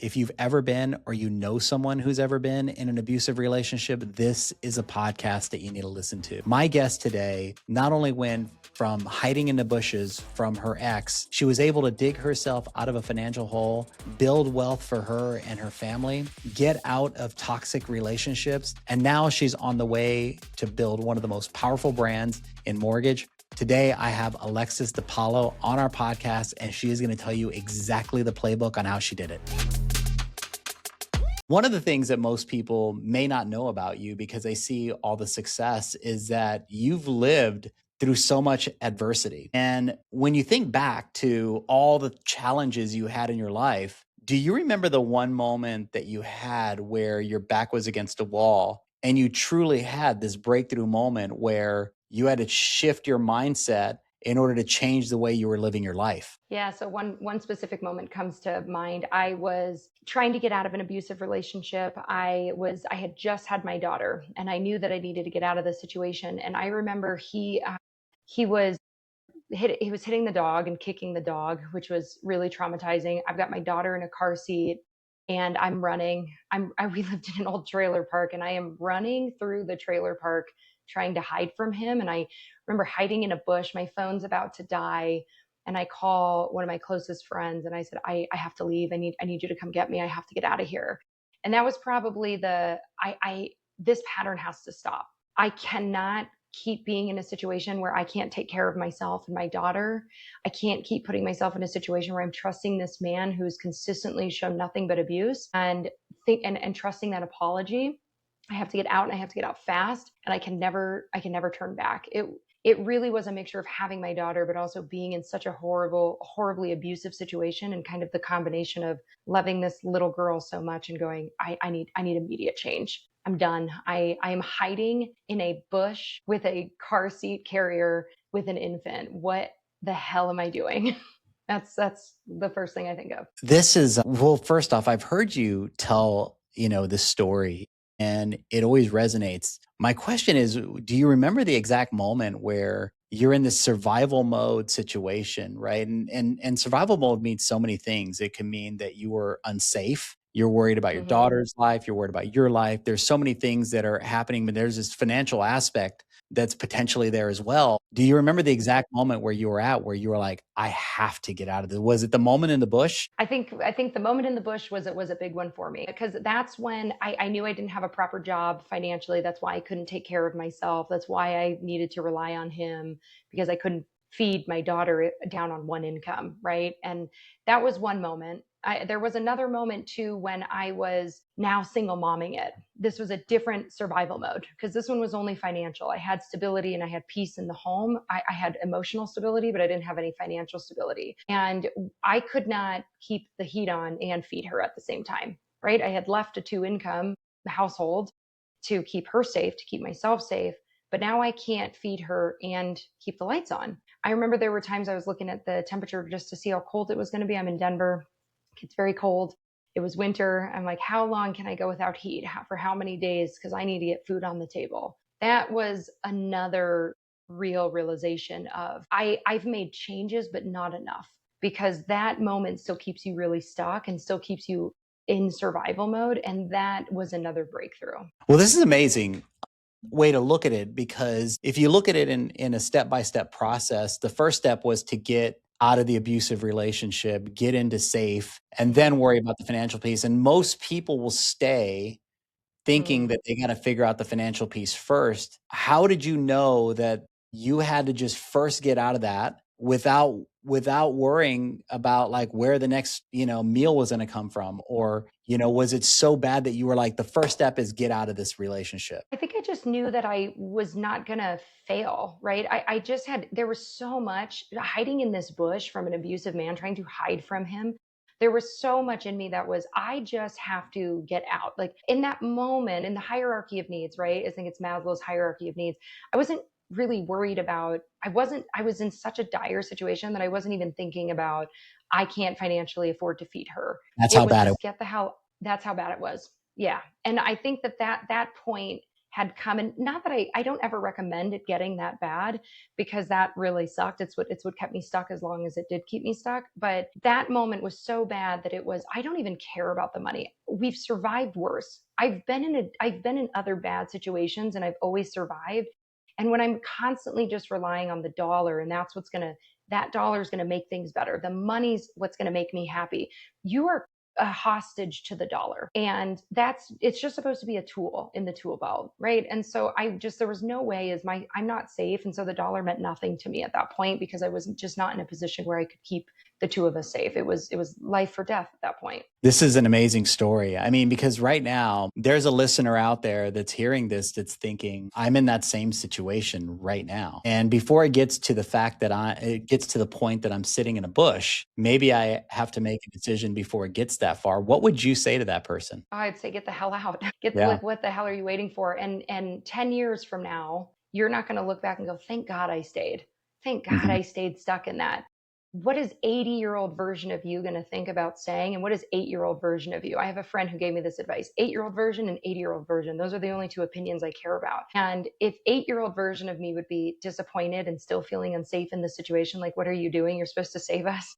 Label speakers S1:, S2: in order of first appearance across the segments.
S1: if you've ever been or you know someone who's ever been in an abusive relationship, this is a podcast that you need to listen to. My guest today not only went from hiding in the bushes from her ex, she was able to dig herself out of a financial hole, build wealth for her and her family, get out of toxic relationships, and now she's on the way to build one of the most powerful brands in mortgage. Today, I have Alexa DePaolo on our podcast, and she is going to tell you exactly the playbook on how she did it. One of the things that most people may not know about you because they see all the success is that you've lived through so much adversity. And when you think back to all the challenges you had in your life, do you remember the one moment that you had where your back was against a wall and you truly had this breakthrough moment where you had to shift your mindset in order to change the way you were living your life?
S2: Yeah, so one specific moment comes to mind. I was trying to get out of an abusive relationship. I had just had my daughter, and I knew that I needed to get out of the situation. And I remember he was hitting the dog and kicking the dog, which was really traumatizing. I've got my daughter in a car seat, and I'm running. We lived in an old trailer park, and I am running through the trailer park trying to hide from him. And I remember hiding in a bush. My phone's about to die. And I call one of my closest friends and I said, I have to leave. I need you to come get me. I have to get out of here. And that was probably this pattern has to stop. I cannot keep being in a situation where I can't take care of myself and my daughter. I can't keep putting myself in a situation where I'm trusting this man who's consistently shown nothing but abuse and trusting that apology. I have to get out, and I have to get out fast, and I can never turn back. It really was a mixture of having my daughter, but also being in such a horribly abusive situation, and kind of the combination of loving this little girl so much and going, I need immediate change. I'm done. I am hiding in a bush with a car seat carrier with an infant. What the hell am I doing? That's the first thing I think of.
S1: This is, well, first off, I've heard you tell, this story and it always resonates. My question is, do you remember the exact moment where you're in this survival mode situation, right? And survival mode means so many things. It can mean that you were unsafe. You're worried about your
S2: Hmm.
S1: daughter's life. You're worried about your life. There's so many things that are happening, but there's this financial aspect that's potentially there as well. Do you remember the exact moment where you were like, I have to get out of this? Was it the moment in the bush?
S2: I think the moment in the bush was a big one for me, because that's when I knew I didn't have a proper job financially. That's why I couldn't take care of myself. That's why I needed to rely on him, because I couldn't feed my daughter down on one income, right? And that was one moment. There was another moment too when I was now single momming it. This was a different survival mode, because this one was only financial. I had stability and I had peace in the home. I had emotional stability, but I didn't have any financial stability. And I could not keep the heat on and feed her at the same time, right? I had left a 2 income household to keep her safe, to keep myself safe. But now I can't feed her and keep the lights on. I remember there were times I was looking at the temperature just to see how cold it was going to be. I'm in Denver. It's very cold. It was winter. I'm like, how long can I go without heat? For how many days? Because I need to get food on the table. That was another real realization of I've made changes, but not enough, because that moment still keeps you really stuck and still keeps you in survival mode. And that was another breakthrough.
S1: Well, this is amazing way to look at it, because if you look at it in a step-by-step process, the first step was to get out of the abusive relationship, get into safe, and then worry about the financial piece. And most people will stay thinking
S2: Mm.
S1: that they got to figure out the financial piece first. How did you know that you had to just first get out of that without worrying about like where the next, meal was going to come from? Or, was it so bad that you were like, the first step is get out of this relationship?
S2: I think I just knew that I was not going to fail, right? There was so much hiding in this bush from an abusive man, trying to hide from him. There was so much in me that was, I just have to get out. Like in that moment, in the hierarchy of needs, right? I think it's Maslow's hierarchy of needs. I wasn't really worried about, I was in such a dire situation that I wasn't even thinking about, I can't financially afford to feed her.
S1: That's
S2: It
S1: how
S2: was
S1: bad it was.
S2: just that's how bad it was. Yeah. And I think that point had come. And not that I don't ever recommend it getting that bad, because that really sucked. It's what kept me stuck as long as it did keep me stuck. But that moment was so bad that it was, I don't even care about the money. We've survived worse. I've been in other bad situations and I've always survived. And when I'm constantly just relying on the dollar, and that dollar is going to make things better. The money's what's going to make me happy. You are a hostage to the dollar. And it's just supposed to be a tool in the tool belt, right? And so there was no way I'm not safe. And so the dollar meant nothing to me at that point, because I was just not in a position where I could keep the two of us safe. It was life or death at that point.
S1: This is an amazing story. I mean, because right now there's a listener out there that's hearing this, that's thinking, I'm in that same situation right now. And before it gets to the fact that it gets to the point that I'm sitting in a bush, maybe I have to make a decision before it gets that far. What would you say to that person?
S2: I'd say get the hell out.
S1: Yeah.
S2: Like, what the hell are you waiting for? And 10 years from now, you're not going to look back and go, thank God I stayed. Thank God
S1: Mhm.
S2: I stayed stuck in that. What is 80-year-old version of you going to think about saying? And what is 8-year-old version of you? I have a friend who gave me this advice: 8-year-old version and 80-year-old version. Those are the only two opinions I care about. And if 8-year-old version of me would be disappointed and still feeling unsafe in this situation, like, what are you doing? You're supposed to save us.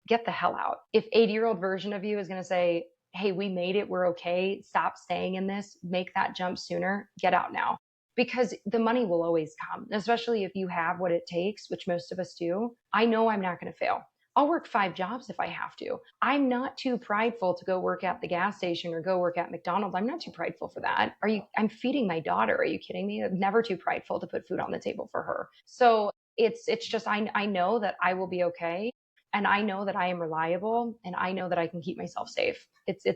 S2: Get the hell out. If 80-year-old version of you is going to say, hey, we made it, we're okay, stop staying in this, make that jump sooner, get out now. Because the money will always come, especially if you have what it takes, which most of us do. I know I'm not going to fail. I'll work 5 jobs if I have to. I'm not too prideful to go work at the gas station or go work at McDonald's. I'm not too prideful for that. I'm feeding my daughter. Are you kidding me? I'm never too prideful to put food on the table for her. So it's just, I know that I will be okay. And I know that I am reliable, and I know that I can keep myself safe. It's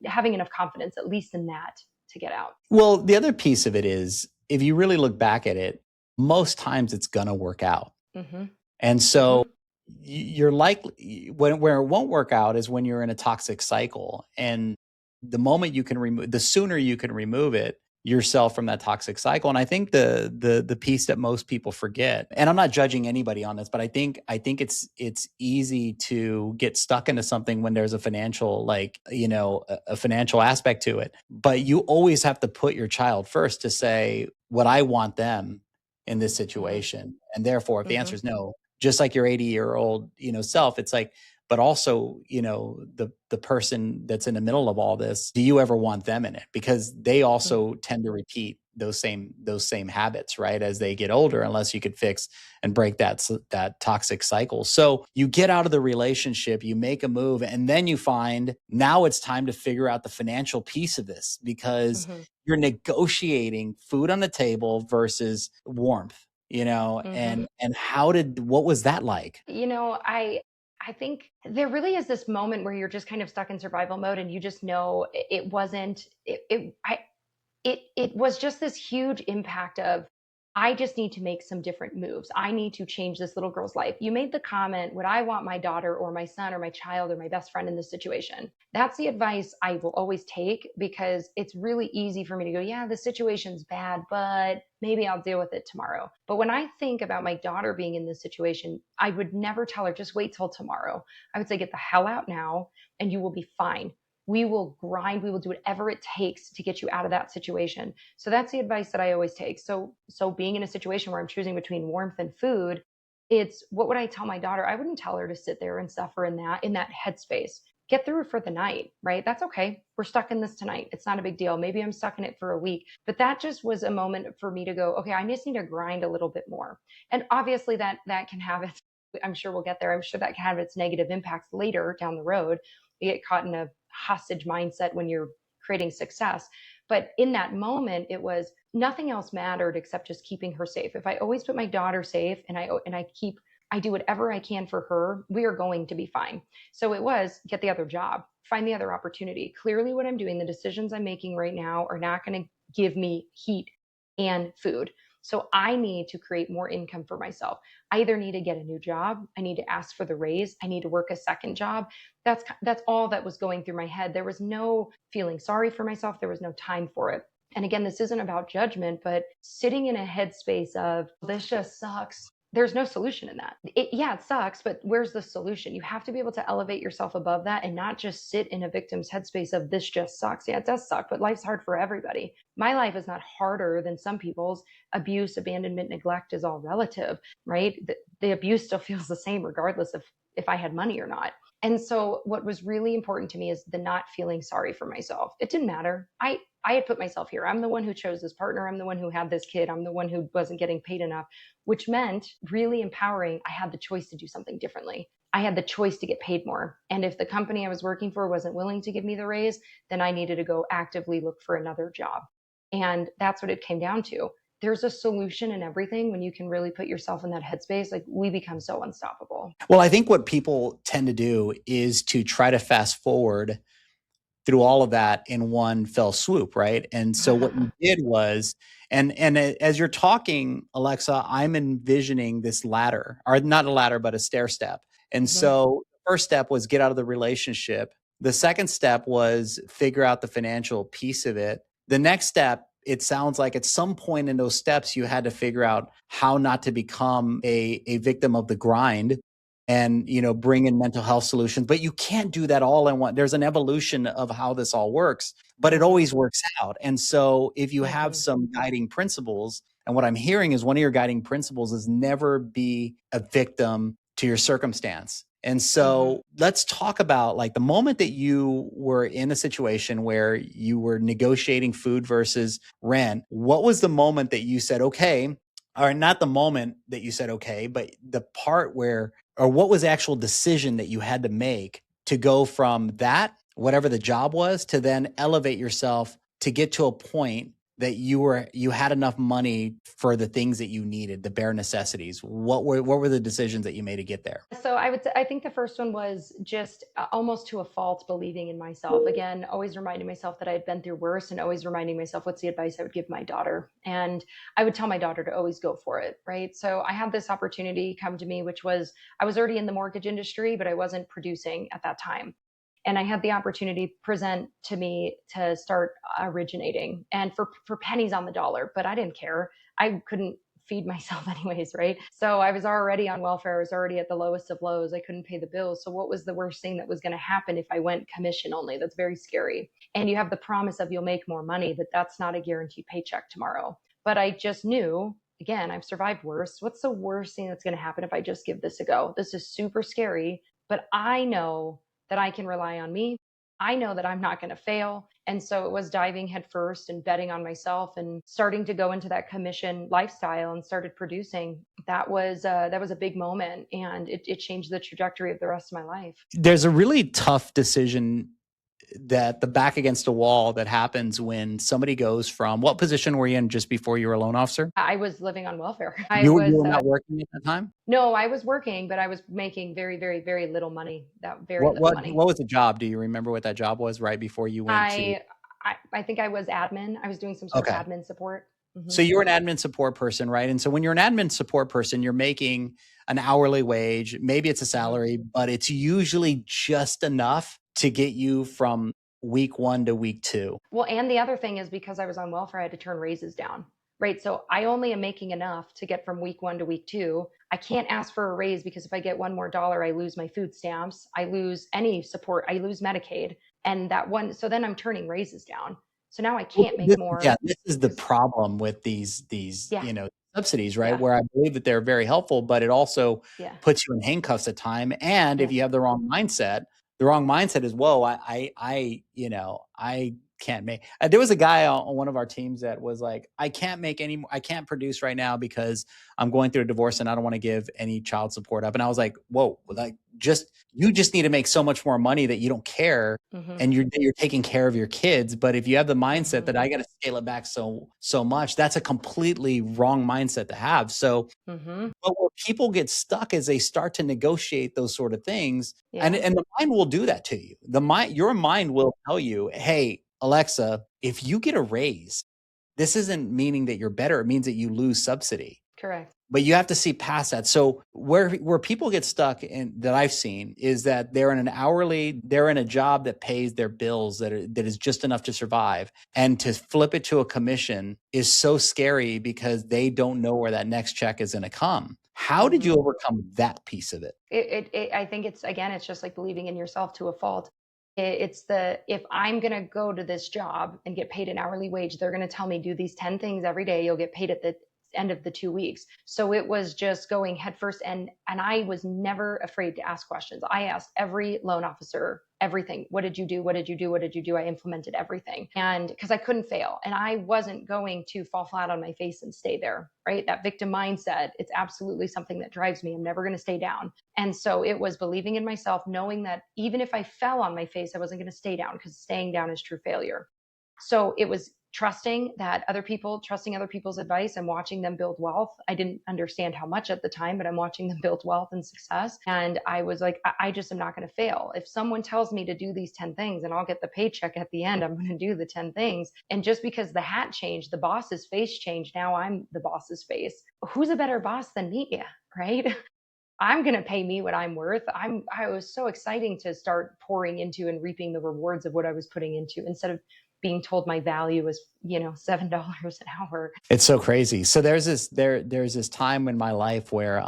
S2: having enough confidence, at least in that, to get out.
S1: Well, the other piece of it is, if you really look back at it, most times it's going to work out.
S2: Mm-hmm.
S1: And so
S2: Mm-hmm.
S1: you're likely, where it won't work out is when you're in a toxic cycle. And the sooner you can remove it yourself from that toxic cycle. And I think the piece that most people forget, and I'm not judging anybody on this, but I think it's easy to get stuck into something when there's a financial, a financial aspect to it. But you always have to put your child first to say what I want them in this
S2: Mm-hmm.
S1: situation. And therefore, if the
S2: Mm-hmm.
S1: answer is no, just like your 80-year-old, self, it's like, but also, the person that's in the middle of all this, do you ever want them in it? Because they also tend to repeat those same habits, right? As they get older, unless you could fix and break that toxic cycle. So you get out of the relationship, you make a move, and then you find now it's time to figure out the financial piece of this, because
S2: Mm-hmm.
S1: you're negotiating food on the table versus warmth,
S2: Mm-hmm.
S1: and what was that like?
S2: I think there really is this moment where you're just kind of stuck in survival mode, and you just know it wasn't it was just this huge impact of, I just need to make some different moves. I need to change this little girl's life. You made the comment, would I want my daughter or my son or my child or my best friend in this situation? That's the advice I will always take, because it's really easy for me to go, yeah, the situation's bad, but maybe I'll deal with it tomorrow. But when I think about my daughter being in this situation, I would never tell her, just wait till tomorrow. I would say, get the hell out now and you will be fine. We will grind, we will do whatever it takes to get you out of that situation. So that's the advice that I always take. So being in a situation where I'm choosing between warmth and food, it's, what would I tell my daughter? I wouldn't tell her to sit there and suffer in that headspace. Get through it for the night, right? That's okay. We're stuck in this tonight. It's not a big deal. Maybe I'm stuck in it for a week. But that just was a moment for me to go, okay, I just need to grind a little bit more. And obviously that can have its, I'm sure we'll get there. I'm sure that can have its negative impacts later down the road. You get caught in a hostage mindset when you're creating success. But in that moment, it was, nothing else mattered except just keeping her safe. If I always put my daughter safe, and I do whatever I can for her, we are going to be fine. So it was, get the other job, find the other opportunity. Clearly what I'm doing, the decisions I'm making right now are not going to give me heat and food. So I need to create more income for myself. I either need to get a new job, I need to ask for the raise, I need to work a second job. That's all that was going through my head. There was no feeling sorry for myself. There was no time for it. And again, this isn't about judgment, but sitting in a headspace of, this just sucks. There's no solution in that. Yeah, it sucks, but where's the solution? You have to be able to elevate yourself above that and not just sit in a victim's headspace of this just sucks. Yeah, it does suck, but life's hard for everybody. My life is not harder than some people's. Abuse, abandonment, neglect is all relative, right? The abuse still feels the same regardless of if I had money or not. And so what was really important to me is the not feeling sorry for myself. It didn't matter. I had put myself here. I'm the one who chose this partner. I'm the one who had this kid. I'm the one who wasn't getting paid enough, which meant really empowering. I had the choice to do something differently. I had the choice to get paid more. And if the company I was working for wasn't willing to give me the raise, then I needed to go actively look for another job. And that's what it came down to. There's a solution in everything when you can really put yourself in that headspace. Like, we become so unstoppable.
S1: Well, I think what people tend to do is to try to fast forward through all of that in one fell swoop, right? And so what you did was, and as you're talking, Alexa, I'm envisioning this ladder, or not a ladder, but a stair step. And so the first step was get out of the relationship. The second step was figure out the financial piece of it. The next step, it sounds like at some point in those steps, you had to figure out how not to become a victim of the grind and, bring in mental health solutions. But you can't do that all in one. There's an evolution of how this all works, but it always works out. And so if you have some guiding principles, and what I'm hearing is one of your guiding principles is never be a victim to your circumstance. And so let's talk about like the moment that you were in a situation where you were negotiating food versus rent. What was the moment that you said, okay, or not the moment that you said, okay, but the part where, or what was the actual decision that you had to make to go from that, whatever the job was, to then elevate yourself to get to a point that you had enough money for the things that you needed, the bare necessities? What were the decisions that you made to get there?
S2: So I think the first one was just almost to a fault believing in myself. Again, always reminding myself that I had been through worse, and always reminding myself what's the advice I would give my daughter. And I would tell my daughter to always go for it, right? So I had this opportunity come to me, which was, I was already in the mortgage industry, but I wasn't producing at that time. And I had the opportunity present to me to start originating, and for pennies on the dollar, but I didn't care. I couldn't feed myself anyways, right? So I was already on welfare. I was already at the lowest of lows. I couldn't pay the bills. So what was the worst thing that was going to happen if I went commission only? That's very scary. And you have the promise of you'll make more money, but that's not a guaranteed paycheck tomorrow. But I just knew, again, I've survived worse. What's the worst thing that's going to happen if I just give this a go? This is super scary, but I know that I can rely on me. I know that I'm not going to fail. And so it was diving headfirst and betting on myself and starting to go into that commission lifestyle and started producing. That was a big moment, and it changed the trajectory of the rest of my life.
S1: There's a really tough decision, that the back against the wall that happens when somebody goes from, what position were you in just before you were a loan officer?
S2: I was living on welfare.
S1: You were not working at that time?
S2: No, I was working, but I was making very, very, very little money. Little money.
S1: What was the job? Do you remember what that job was right before you went to?
S2: I think I was admin. I was doing some sort of admin support.
S1: So you were an admin support person, right? And so when you're an admin support person, you're making an hourly wage. Maybe it's a salary, but it's usually just enough to get you from week 1 to week 2.
S2: Well, and the other thing is, because I was on welfare, I had to turn raises down, right? So I only am making enough to get from week 1 to week 2. I can't ask for a raise, because if I get one more dollar, I lose my food stamps. I lose any support. I lose Medicaid. And that one, so then I'm turning raises down. So now I can't make more.
S1: Yeah, this is the problem with these subsidies, right? Where I believe that they're very helpful, but it also puts you in handcuffs at time. And if you have the wrong mindset is, whoa, I can't make. There was a guy on one of our teams that was like, I can't make any more. I can't produce right now because I'm going through a divorce and I don't want to give any child support up. And I was like, whoa, like you just need to make so much more money that you don't care, and you're taking care of your kids. But if you have the mindset that I got to scale it back so much, that's a completely wrong mindset to have. So, but where people get stuck is they start to negotiate those sort of things, and the mind will do that to you. Your mind will tell you, hey, Alexa, if you get a raise, this isn't meaning that you're better. It means that you lose subsidy.
S2: Correct.
S1: But you have to see past that. So where people get stuck in that I've seen is that they're in a job that pays their bills that is just enough to survive. And to flip it to a commission is so scary because they don't know where that next check is going to come. How did you overcome that piece of it?
S2: I think it's just like believing in yourself to a fault. If I'm going to go to this job and get paid an hourly wage, they're going to tell me do these 10 things every day. You'll get paid at the end of the 2 weeks. So it was just going headfirst. And I was never afraid to ask questions. I asked every loan officer everything. What did you do? What did you do? What did you do? I implemented everything. And because I couldn't fail, and I wasn't going to fall flat on my face and stay there, right? That victim mindset, it's absolutely something that drives me. I'm never going to stay down. And so it was believing in myself, knowing that even if I fell on my face, I wasn't going to stay down, because staying down is true failure. So it was trusting other people's advice and watching them build wealth. I didn't understand how much at the time, but I'm watching them build wealth and success. And I was like, I just am not going to fail. If someone tells me to do these 10 things and I'll get the paycheck at the end, I'm going to do the 10 things. And just because the hat changed, the boss's face changed, now I'm the boss's face. Who's a better boss than me? Right? I'm going to pay me what I'm worth. I was so exciting to start pouring into and reaping the rewards of what I was putting into, instead of being told my value was, $7 an hour.
S1: It's so crazy. So there's this time in my life where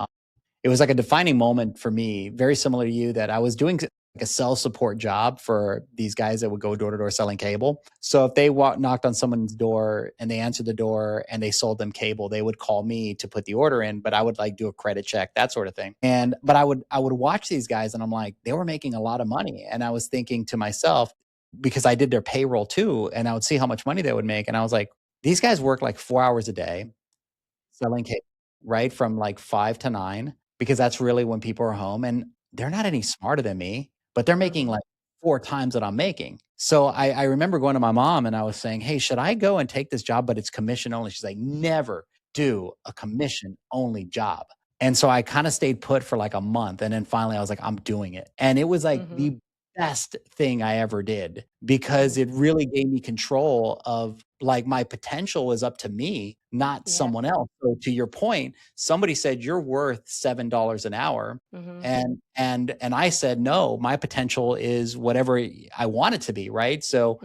S1: it was like a defining moment for me, very similar to you, that I was doing like a sell support job for these guys that would go door to door selling cable. So if they knocked on someone's door and they answered the door and they sold them cable, they would call me to put the order in, but I would like do a credit check, that sort of thing. But I would watch these guys and I'm like, they were making a lot of money. And I was thinking to myself, because I did their payroll too, and I would see how much money they would make. And I was like, these guys work like 4 hours a day selling cake, right? From like 5 to 9, because that's really when people are home, and they're not any smarter than me, but they're making like 4 times what I'm making. So I remember going to my mom and I was saying, hey, should I go and take this job, but it's commission only? She's like, never do a commission only job. And so I kind of stayed put for like a month. And then finally I was like, I'm doing it. And it was like the best thing I ever did, because it really gave me control of, like, my potential was up to me, not someone else. So to your point, somebody said you're worth $7 an hour. And I said, no, my potential is whatever I want it to be. Right. So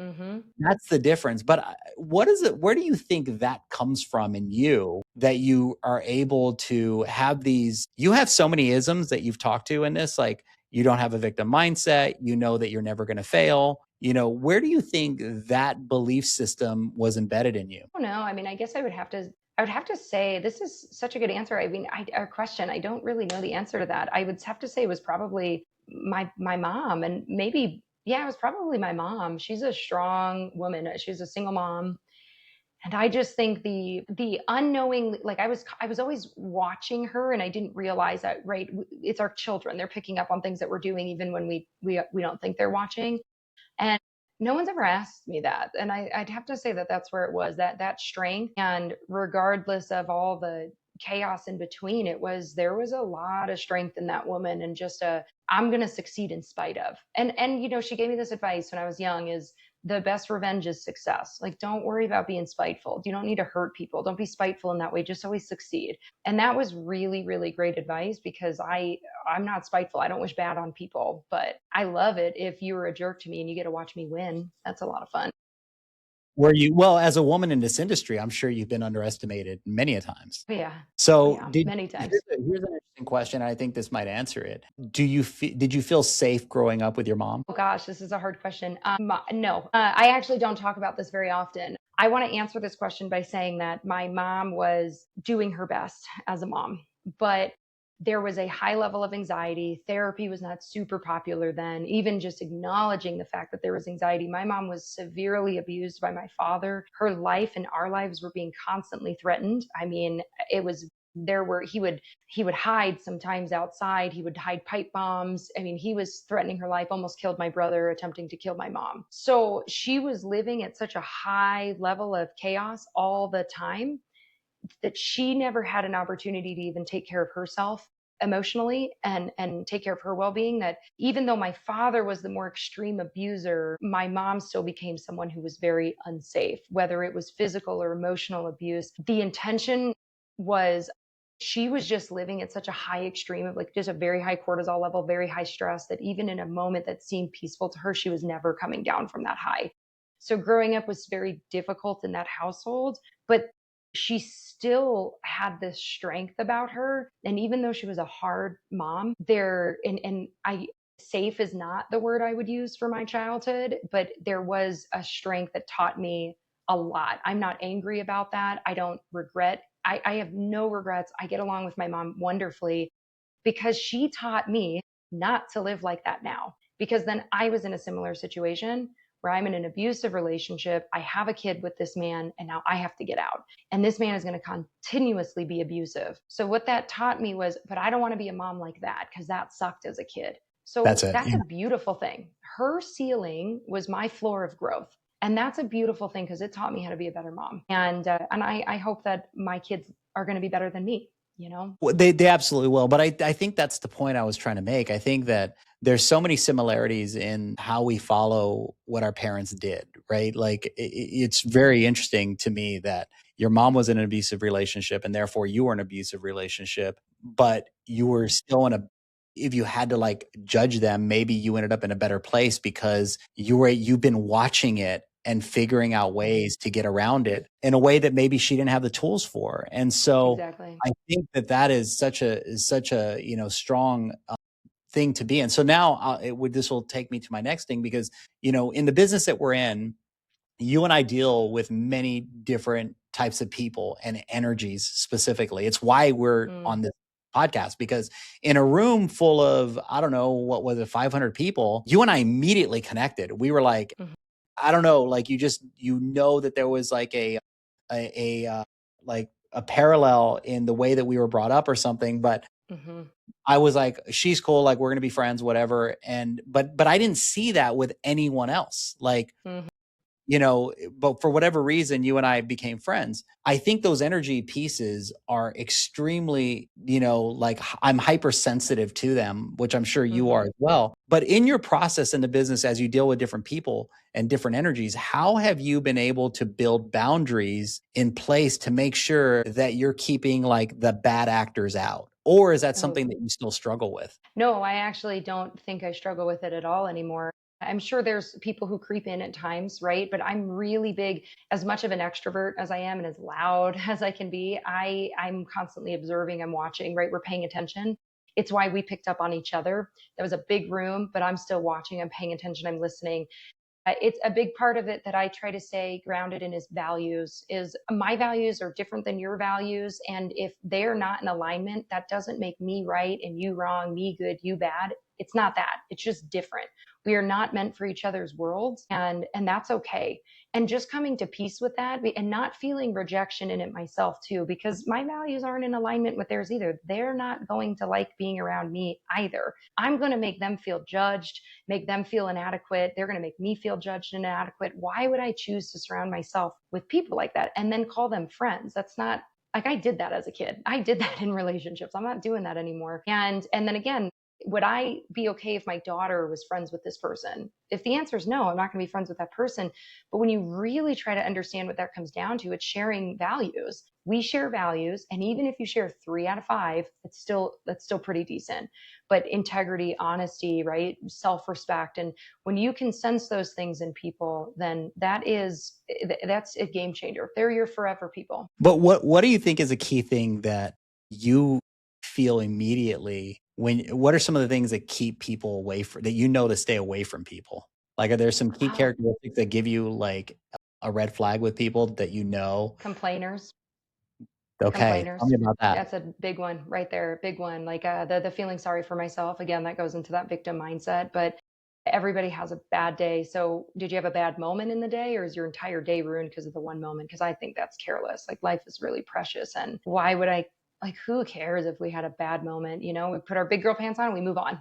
S1: that's the difference. But what is it? Where do you think that comes from in you, that you are able to have these? You have so many isms that you've talked to in this, like, you don't have a victim mindset. You know that you're never going to fail. Where do you think that belief system was embedded in you?
S2: I don't know. I mean, I guess I would have to say, this is such a good answer. I mean, our question, I don't really know the answer to that. I would have to say it was probably my mom, and maybe, yeah, it was probably my mom. She's a strong woman. She's a single mom. And I just think the unknowing, like, I was always watching her, and I didn't realize that, right? It's our children. They're picking up on things that we're doing even when we don't think they're watching. And no one's ever asked me that. And I'd have to say that that's where it was, that strength. And regardless of all the chaos in between, there was a lot of strength in that woman, and just I'm going to succeed in spite of. And she gave me this advice when I was young, is the best revenge is success. Like, don't worry about being spiteful. You don't need to hurt people. Don't be spiteful in that way. Just always succeed. And that was really, really great advice, because I'm not spiteful. I don't wish bad on people, but I love it if you were a jerk to me and you get to watch me win. That's a lot of fun.
S1: Well, as a woman in this industry, I'm sure you've been underestimated many a times.
S2: But yeah.
S1: So
S2: Yeah, many times.
S1: here's an interesting question. I think this might answer it. Did you feel safe growing up with your mom?
S2: Oh gosh, this is a hard question. No, I actually don't talk about this very often. I want to answer this question by saying that my mom was doing her best as a mom, but there was a high level of anxiety. Therapy was not super popular then. Even just acknowledging the fact that there was anxiety. My mom was severely abused by my father. Her life and our lives were being constantly threatened. I mean, it was he would hide sometimes outside. He would hide pipe bombs. I mean, he was threatening her life, almost killed my brother, attempting to kill my mom. So she was living at such a high level of chaos all the time, that she never had an opportunity to even take care of herself emotionally, and take care of her well-being. That even though my father was the more extreme abuser, my mom still became someone who was very unsafe, whether it was physical or emotional abuse. The intention was she was just living at such a high extreme of like just a very high cortisol level, very high stress, that even in a moment that seemed peaceful to her, she was never coming down from that high. So growing up was very difficult in that household, but she still had this strength about her. And even though she was a hard mom, and I, safe is not the word I would use for my childhood, but there was a strength that taught me a lot. I'm not angry about that. I don't regret. I have no regrets. I get along with my mom wonderfully because she taught me not to live like that now. Because then I was in a similar situation where I'm in an abusive relationship. I have a kid with this man, and now I have to get out. And this man is going to continuously be abusive. So, what that taught me was, but I don't want to be a mom like that because that sucked as a kid.
S1: That's
S2: So,
S1: it.
S2: that's
S1: Yeah.
S2: a beautiful thing. Her ceiling was my floor of growth. And that's a beautiful thing because it taught me how to be a better mom. And I hope that my kids are going to be better than me, you know?
S1: Well, they absolutely will. But I think that's the point I was trying to make. I think that there's so many similarities in how we follow what our parents did, right? Like it's very interesting to me that your mom was in an abusive relationship and therefore you were in an abusive relationship, but you were still in a, if you had to like judge them, maybe you ended up in a better place because you've been watching it and figuring out ways to get around it in a way that maybe she didn't have the tools for. And so
S2: Exactly.
S1: I think that is such a strong thing to be in. So now this will take me to my next thing because in the business that we're in, you and I deal with many different types of people and energies specifically. It's why we're on this podcast, because in a room full of, I don't know, what was it, 500 people, you and I immediately connected. We were like, I don't know, like that there was like like a parallel in the way that we were brought up or something. But I was like, she's cool, like we're gonna be friends, whatever. And but I didn't see that with anyone else. Like, but for whatever reason, you and I became friends. I think those energy pieces are extremely, like I'm hypersensitive to them, which I'm sure you are as well. But in your process in the business, as you deal with different people and different energies, how have you been able to build boundaries in place to make sure that you're keeping like the bad actors out? Or is that something that you still struggle with?
S2: No, I actually don't think I struggle with it at all anymore. I'm sure there's people who creep in at times, right? But I'm really big, as much of an extrovert as I am and as loud as I can be. I'm constantly observing, I'm watching, right? We're paying attention. It's why we picked up on each other. That was a big room, but I'm still watching, I'm paying attention, I'm listening. It's a big part of it that I try to stay grounded in is values. Is my values are different than your values, and if they're not in alignment, that doesn't make me right and you wrong, me good, you bad. It's not that. It's just different. We are not meant for each other's worlds, and that's okay. And just coming to peace with that and not feeling rejection in it myself too, because my values aren't in alignment with theirs either. They're not going to like being around me either. I'm going to make them feel judged, make them feel inadequate. They're going to make me feel judged and inadequate. Why would I choose to surround myself with people like that and then call them friends? That's not, like, I did that as a kid. I did that in relationships. I'm not doing that anymore. And then again, would I be okay if my daughter was friends with this person? If the answer is no, I'm not going to be friends with that person. But when you really try to understand what that comes down to, it's sharing values. We share values, and even if you share 3 out of 5, that's still pretty decent. But integrity, honesty, right? Self-respect. And when you can sense those things in people, then that's a game changer. They're your forever people.
S1: But what do you think is a key thing that you feel immediately what are some of the things that keep people away from that to stay away from people? Like, are there some key
S2: Wow.
S1: characteristics that give you like a red flag with people that you know?
S2: Complainers.
S1: Okay, tell
S2: Complainers.
S1: me about that.
S2: That's a big one right there. Big one. Like the feeling sorry for myself. Again, that goes into that victim mindset. But everybody has a bad day. So did you have a bad moment in the day, or is your entire day ruined because of the one moment? Because I think that's careless. Like, life is really precious. And why would I, like, who cares if we had a bad moment? We put our big girl pants on and we move on.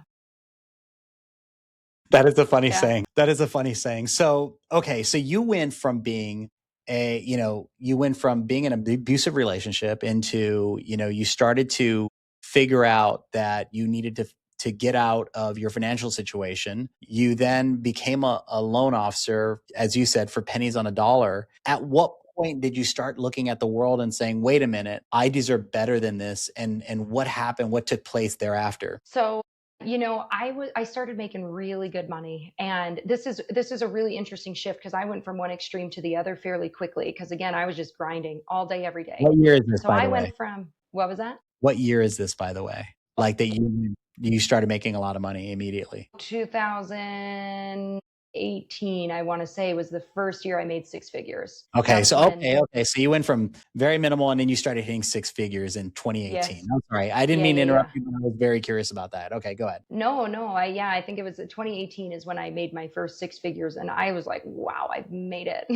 S1: That is a funny
S2: Yeah.
S1: saying. That is a funny saying. So, okay, so you went from being in an abusive relationship into, you started to figure out that you needed to get out of your financial situation. You then became a loan officer, as you said, for pennies on a dollar. At what point did you start looking at the world and saying, wait a minute, I deserve better than this? And what happened? What took place thereafter?
S2: So, I started making really good money. And this is a really interesting shift because I went from one extreme to the other fairly quickly. Because again, I was just grinding all day, every day.
S1: What year is this,
S2: So
S1: by
S2: I
S1: the way?
S2: went from, what was that?
S1: What year is this, by the way? Like that you started making a lot of money immediately.
S2: 2018, I want to say, was the first year I made six figures.
S1: Okay.
S2: That's
S1: So,
S2: when,
S1: okay. So you went from very minimal and then you started hitting six figures in 2018.
S2: yes.
S1: I'm sorry. I didn't
S2: Yeah,
S1: mean to
S2: yeah, yeah.
S1: interrupt you, but I was very curious about that. Okay. Go ahead.
S2: No, no. I think it was 2018 is when I made my first six figures. And I was like, wow, I've made it.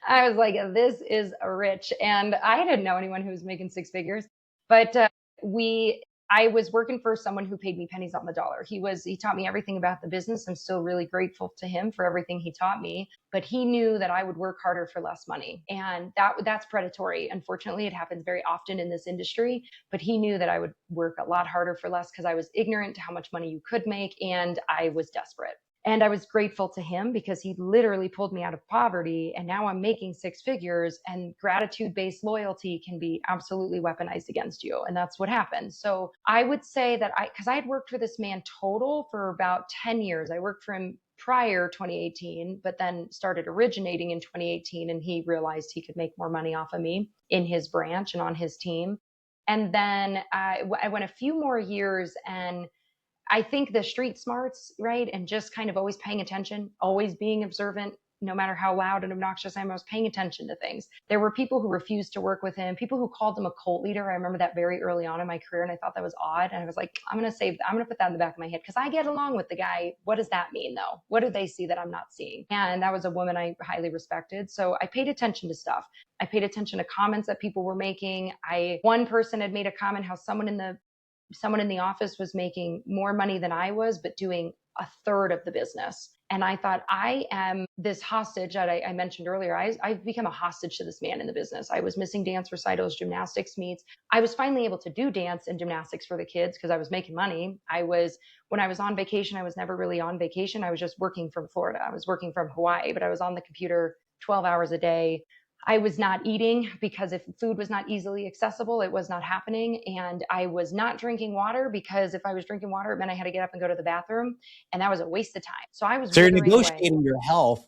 S2: I was like, this is rich. And I didn't know anyone who was making six figures, but I was working for someone who paid me pennies on the dollar. He taught me everything about the business. I'm still really grateful to him for everything he taught me, but he knew that I would work harder for less money. And that's predatory. Unfortunately, it happens very often in this industry, but he knew that I would work a lot harder for less because I was ignorant to how much money you could make. And I was desperate. And I was grateful to him because he literally pulled me out of poverty. And now I'm making six figures, and gratitude based loyalty can be absolutely weaponized against you. And that's what happened. So I would say that because I had worked for this man total for about 10 years. I worked for him prior 2018, but then started originating in 2018. And he realized he could make more money off of me in his branch and on his team. And then I went a few more years, and I think the street smarts, right? And just kind of always paying attention, always being observant, no matter how loud and obnoxious I am, I was paying attention to things. There were people who refused to work with him, people who called him a cult leader. I remember that very early on in my career, and I thought that was odd. And I was like, I'm going to put that in the back of my head because I get along with the guy. What does that mean though? What do they see that I'm not seeing? And that was a woman I highly respected. So I paid attention to stuff. I paid attention to comments that people were making. One person had made a comment how someone in the office was making more money than I was, but doing a third of the business. And I thought, I am this hostage that I mentioned earlier. I've become a hostage to this man in the business. I was missing dance recitals, gymnastics meets. I was finally able to do dance and gymnastics for the kids because I was making money. When I was on vacation, I was never really on vacation. I was just working from Florida. I was working from Hawaii, but I was on the computer 12 hours a day. I was not eating because if food was not easily accessible, it was not happening. And I was not drinking water because if I was drinking water, it meant I had to get up and go to the bathroom. And that was a waste of time. So I was
S1: So you're
S2: withering away.
S1: negotiating your health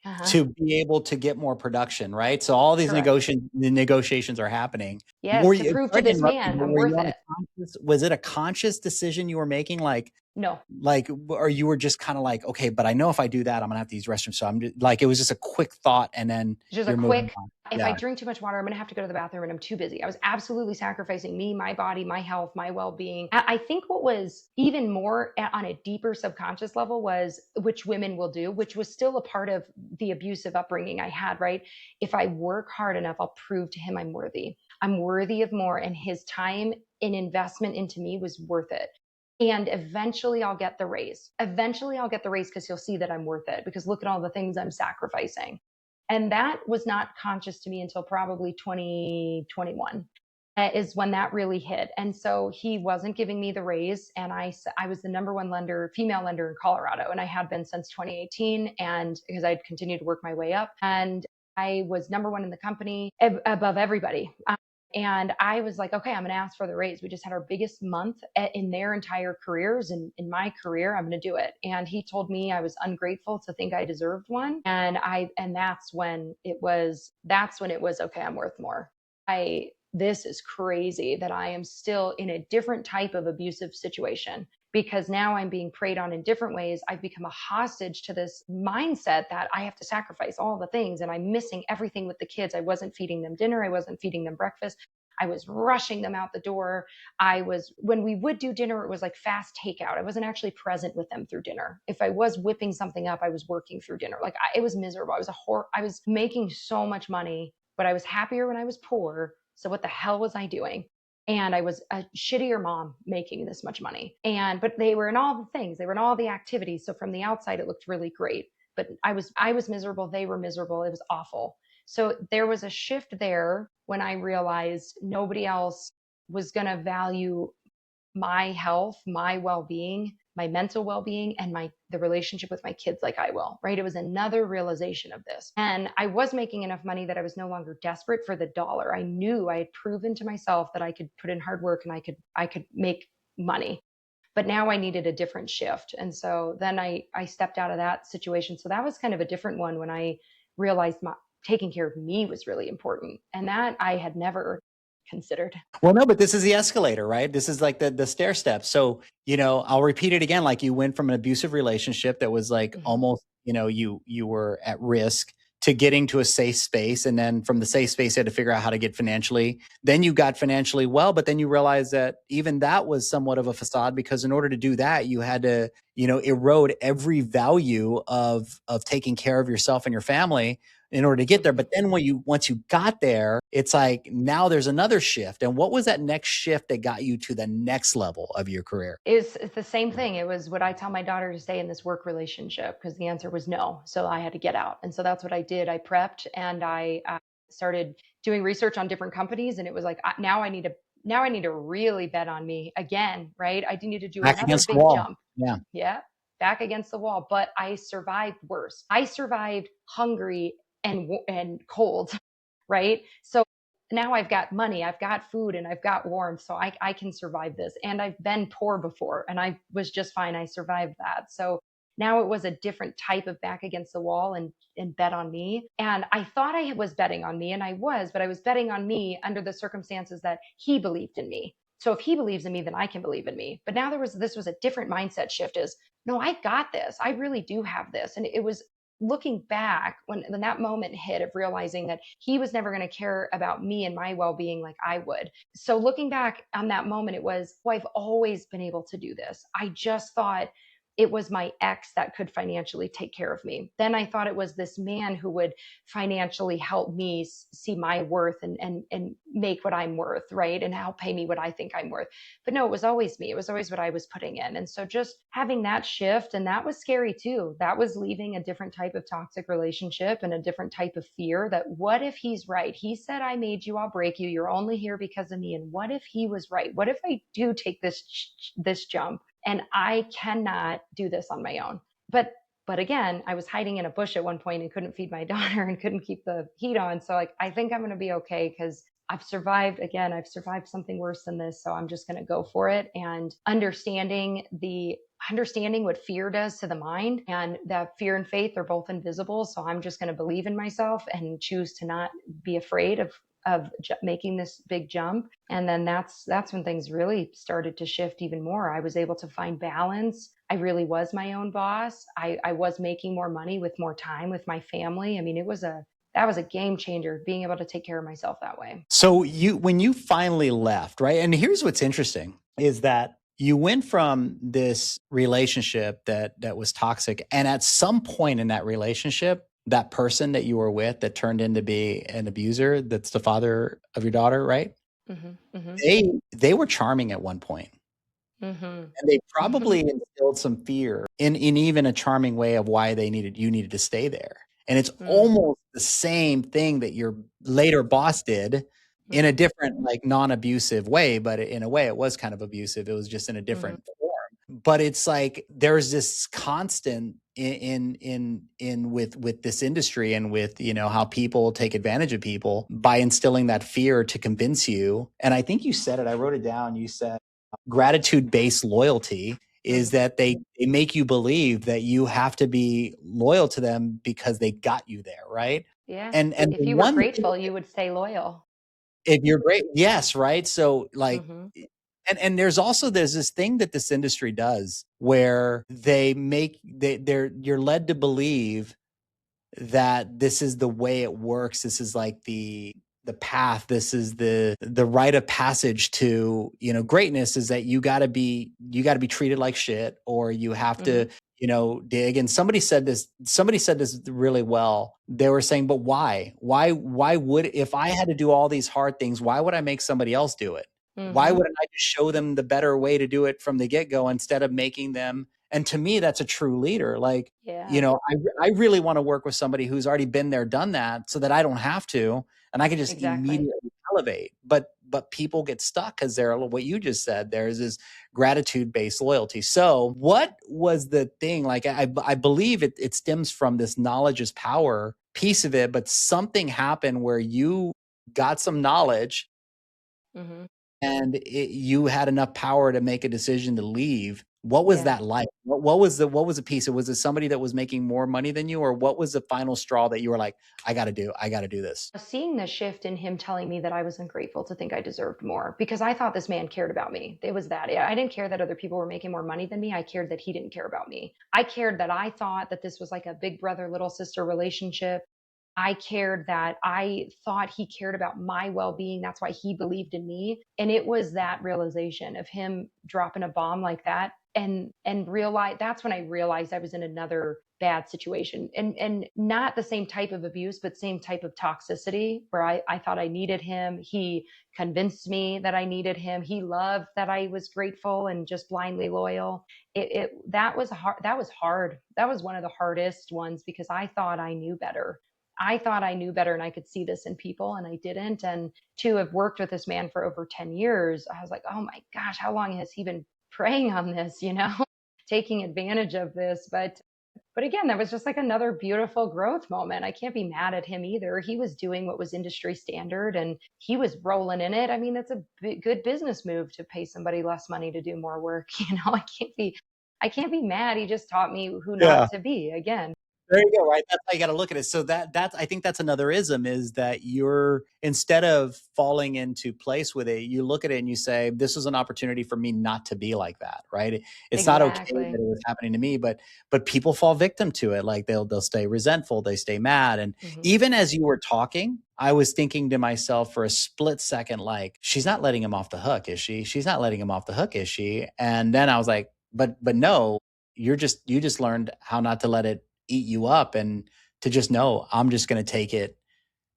S2: Uh-huh.
S1: to be able to get more production, right? So all these
S2: Correct.
S1: negotiations are happening.
S2: Yes, to prove to
S1: Sorry to
S2: this
S1: interrupt you,
S2: man
S1: but
S2: I'm
S1: were you
S2: worth
S1: on a
S2: it.
S1: was it a conscious decision you were making?
S2: No,
S1: Or you were just kind of like, okay, but I know if I do that, I'm gonna have to use restrooms. So I'm just, like, it was just a quick thought and then
S2: just a
S1: you're moving
S2: quick,
S1: on.
S2: if I
S1: Yeah.
S2: drink too much water, I'm going to have to go to the bathroom and I'm too busy. I was absolutely sacrificing me, my body, my health, my well-being. I think what was even more on a deeper subconscious level was, which women will do, which was still a part of the abusive upbringing I had, right? If I work hard enough, I'll prove to him I'm worthy. I'm worthy of more. And his time and investment into me was worth it. And eventually I'll get the raise. Eventually I'll get the raise because he'll see that I'm worth it because look at all the things I'm sacrificing. And that was not conscious to me until probably 2021 is when that really hit. And so he wasn't giving me the raise. And I was the number one female lender in Colorado. And I had been since 2018. And because I'd continued to work my way up, and I was number one in the company above everybody. And I was like, okay, I'm going to ask for the raise. We just had our biggest month in their entire careers. And in my career, I'm going to do it. And he told me I was ungrateful to think I deserved one. And that's when it was, okay, I'm worth more. This is crazy that I am still in a different type of abusive situation because now I'm being preyed on in different ways. I've become a hostage to this mindset that I have to sacrifice all the things and I'm missing everything with the kids. I wasn't feeding them dinner. I wasn't feeding them breakfast. I was rushing them out the door. When we would do dinner, it was like fast takeout. I wasn't actually present with them through dinner. If I was whipping something up, I was working through dinner. It was miserable. I was making so much money, but I was happier when I was poor. So what the hell was I doing? And I was a shittier mom making this much money. But they were in all the things, they were in all the activities. So from the outside, it looked really great. But I was miserable. They were miserable. It was awful. So there was a shift there when I realized nobody else was going to value my health, my well-being my mental well-being, and the relationship with my kids like I will, right? It was another realization of this. And I was making enough money that I was no longer desperate for the dollar. I knew I had proven to myself that I could put in hard work and I could make money. But now I needed a different shift. And so then I stepped out of that situation. So that was kind of a different one when I realized taking care of me was really important. And that I had never considered.
S1: Well, no, but this is the escalator, right? This is like the stair steps. So, I'll repeat it again. Like, you went from an abusive relationship that was like
S2: Mm-hmm.
S1: almost, you were at risk, to getting to a safe space. And then from the safe space, you had to figure out how to get financially. Then you got financially well, but then you realized that even that was somewhat of a facade, because in order to do that, you had to, erode every value of taking care of yourself and your family in order to get there. But then once you got there, it's like, now there's another shift. And what was that next shift that got you to the next level of your career?
S2: It's the same thing. It was, would I tell my daughter to stay in this work relationship? Because the answer was no. So I had to get out. And so that's what I did. I prepped and I started doing research on different companies. And it was like, now I need to really bet on me again, right? I need to do
S1: Back
S2: another
S1: against the
S2: big
S1: wall.
S2: jump.
S1: Yeah.
S2: Yeah, back against the wall. But I survived worse. I survived hungry and cold, right? So now I've got money, I've got food, and I've got warmth, so I can survive this. And I've been poor before, and I was just fine. I survived that. So now it was a different type of back against the wall and bet on me. And I thought I was betting on me, and I was, but I was betting on me under the circumstances that he believed in me. So if he believes in me, then I can believe in me. But now this was a different mindset shift. Is no, I got this. I really do have this. And it was looking back when that moment hit of realizing that he was never going to care about me and my well-being like I would. So looking back on that moment, it was, oh, I've always been able to do this. I just thought it was my ex that could financially take care of me. Then I thought it was this man who would financially help me see my worth and make what I'm worth, right? And help pay me what I think I'm worth. But no, it was always me. It was always what I was putting in. And so just having that shift, and that was scary too. That was leaving a different type of toxic relationship and a different type of fear that, what if he's right? He said, I made you, I'll break you. You're only here because of me. And what if he was right? What if I do take this jump and I cannot do this on my own? But again, I was hiding in a bush at one point and couldn't feed my daughter and couldn't keep the heat on. So like, I think I'm going to be okay because I've survived something worse than this. So I'm just going to go for it. And understanding what fear does to the mind, and that fear and faith are both invisible. So I'm just going to believe in myself and choose to not be afraid of making this big jump. And then that's when things really started to shift even more. I was able to find balance. I really was my own boss. I was making more money with more time with my family. I mean, that was a game changer, being able to take care of myself that way.
S1: So when you finally left, right? And here's what's interesting is that you went from this relationship that was toxic, and at some point in that relationship, that person that you were with that turned into be an abuser, that's the father of your daughter, right?
S2: Mm-hmm, mm-hmm,
S1: They were charming at one point.
S2: mm-hmm.
S1: And they probably instilled some fear in even a charming way of why you needed to stay there. And it's almost the same thing that your later boss did in a different, like, non-abusive way, but in a way it was kind of abusive. It was just in a different form. But it's like there's this constant in with this industry, and with how people take advantage of people by instilling that fear to convince you. And I think you said it, I wrote it down. You said gratitude-based loyalty is that they make you believe that you have to be loyal to them because they got you there, right?
S2: Yeah.
S1: And
S2: If
S1: the
S2: you were
S1: one thing,
S2: grateful, you would stay loyal.
S1: if you're great, yes, right? So like,
S2: Mm-hmm.
S1: and there's this thing that this industry does where you're led to believe that this is the way it works. This is like the path. This is the rite of passage to, greatness, is that you got to be treated like shit, or you have to, dig. And somebody said this really well. They were saying, but why would, if I had to do all these hard things, why would I make somebody else do it? Why wouldn't I just show them the better way to do it from the get-go instead of making them? And to me, that's a true leader. Like,
S2: Yeah,
S1: I really want to work with somebody who's already been there, done that, so that I don't have to, and I can just
S2: exactly.
S1: immediately elevate. But people get stuck because they're what you just said. There's this gratitude-based loyalty. So what was the thing? Like I believe it stems from this knowledge is power piece of it, but something happened where you got some knowledge
S2: Hmm.
S1: and you had enough power to make a decision to leave. What was
S2: Yeah.
S1: that like? What was the piece? Was it somebody that was making more money than you, or what was the final straw that you were like, I got to do this?
S2: Seeing the shift in him telling me that I was ungrateful to think I deserved more because I thought this man cared about me. It was that. I didn't care that other people were making more money than me. I cared that he didn't care about me. I cared that I thought that this was like a big brother, little sister relationship. I cared that I thought he cared about my well being. That's why he believed in me. And it was that realization of him dropping a bomb like that and realize that's when I realized I was in another bad situation and not the same type of abuse, but same type of toxicity where I thought I needed him. He convinced me that I needed him. He loved that I was grateful and just blindly loyal. That was hard. That was hard. That was one of the hardest ones because I thought I knew better. I thought I knew better and I could see this in people and I didn't. And to have worked with this man for over 10 years, I was like, oh my gosh, how long has he been preying on this, taking advantage of this? But again, that was just like another beautiful growth moment. I can't be mad at him either. He was doing what was industry standard and he was rolling in it. I mean, that's a good business move to pay somebody less money to do more work. I can't be mad. He just taught me who not
S1: Yeah.
S2: to be again.
S1: There you go, right? That's how you got to look at it. So that's I think that's another ism is that you're instead of falling into place with it, you look at it and you say, "This is an opportunity for me not to be like that." Right? It's not okay that
S2: Exactly.
S1: it was happening to me, but people fall victim to it. Like they'll stay resentful, they stay mad, and
S2: Hmm.
S1: even as you were talking, I was thinking to myself for a split second, like, she's not letting him off the hook, is she? She's not letting him off the hook, is she? And then I was like, but no, you just learned how not to let it eat you up and to just know I'm just going to take it